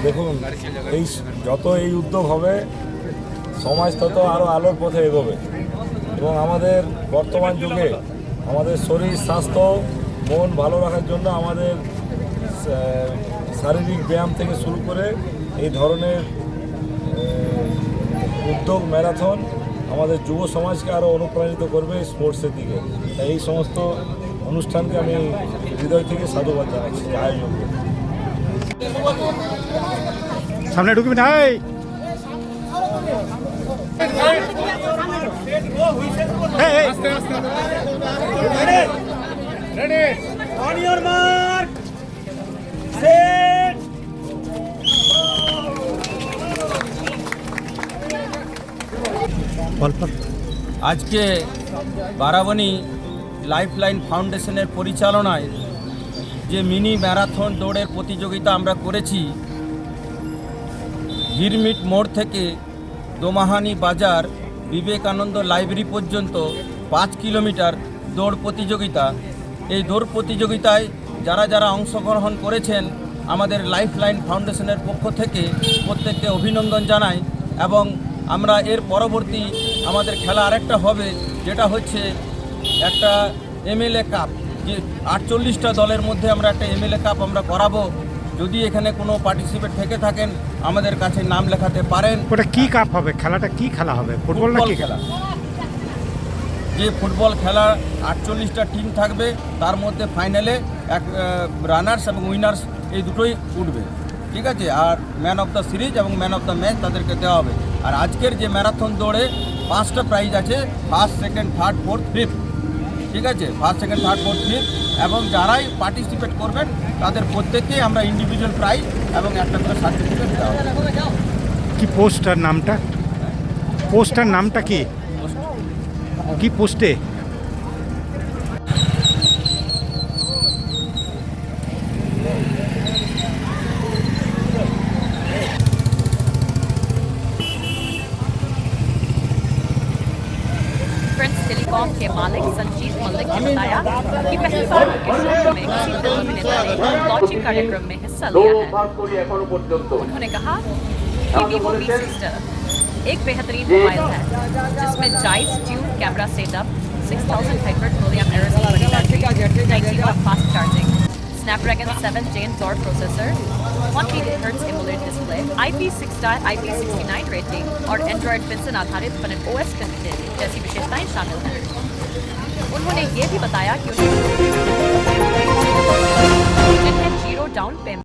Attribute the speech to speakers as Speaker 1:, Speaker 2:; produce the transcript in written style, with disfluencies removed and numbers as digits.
Speaker 1: দেখুন, এই যত এই উদ্যোগ হবে সমাজ তত আরও আলোর পথে এগোবে এবং আমাদের বর্তমান যুগে আমাদের শরীর স্বাস্থ্য মন ভালো রাখার জন্য আমাদের শারীরিক ব্যায়াম থেকে শুরু করে এই ধরনের উদ্যোগ ম্যারাথন আমাদের যুব সমাজকে আরও অনুপ্রাণিত করবে স্পোর্টসের দিকে। তাই এই সমস্ত অনুষ্ঠানকে আমি হৃদয় থেকে সাধুবাদ জানাচ্ছি আয়োজককে।
Speaker 2: সামনে ঢুকবি না।
Speaker 3: আজকে বারাবণী লাইফলাইন ফাউন্ডেশনের পরিচালনায় যে মিনি ম্যারাথন দৌড়ের প্রতিযোগিতা আমরা করেছি, গিরমিট মোড় থেকে দোমাহানি বাজার বিবেকানন্দ লাইব্রেরি পর্যন্ত 5 কিলোমিটার দৌড় প্রতিযোগিতা। এই দৌড় প্রতিযোগিতায় যারা যারা অংশগ্রহণ করেছেন আমাদের লাইফলাইন ফাউন্ডেশনের পক্ষ থেকে প্রত্যেককে অভিনন্দন জানাই। এবং আমরা এর পরবর্তী আমাদের খেলা আরেকটা হবে, যেটা হচ্ছে একটা এমএলএ কাপ, যে 48টা দলের মধ্যে আমরা একটা এমএলএ কাপ আমরা করাবো। যদি এখানে কোনো পার্টিসিপেট থেকে থাকেন আমাদের কাছে নাম লেখাতে পারেন।
Speaker 2: ওটা কি কাপ হবে? খেলাটা কি খেলা হবে? ফুটবল না কি
Speaker 3: খেলা? যে ফুটবল খেলা 48টা টিম থাকবে, তার মধ্যে ফাইনালে এক রানার্স এবং উইনার্স এই দুটোই উঠবে, ঠিক আছে। আর ম্যান অফ দ্য সিরিজ এবং ম্যান অফ দ্য ম্যাচ তাদেরকে দেওয়া হবে। আর আজকের যে ম্যারাথন দৌড়ে 5টা প্রাইজ আছে, first, second, third, fourth, fifth, ঠিক আছে। First, second, third, fourth, fifth, এবং যারাই পার্টিসিপেট করবেন তাদের প্রত্যেককেই আমরা ইন্ডিভিজুয়াল প্রাইজ এবং একটা করে সার্টিফিকেট দেওয়া হবে।
Speaker 2: কি পোস্টার নামটা? পোস্টার নামটা কি? কি পোস্টে?
Speaker 4: टेलीकॉम के मालिक संजीव मलिक ने बताया कि पहली बार के शो में किसी फिल्म अभिनेता ने लॉन्चिंग कार्यक्रम में हिस्सा लिया है। उन्होंने कहा कि वीवो वी सिस्टर एक बेहतरीन मोबाइल है जिसमें Zeiss tube camera setup, 6000 hyper sodium एरोसिल बड़ी battery, 90 watt fast charging, Snapdragon 7 Gen Tor processor, 120 Hz AMOLED display, IP6 IP69 rating और एंड्रॉयड पेंसन आधारित फनन OS कनेक्टिविटी जैसी विशेषताएं शामिल हैं। उन्होंने ये भी बताया कि उन्हें 0 डाउन पेमेंट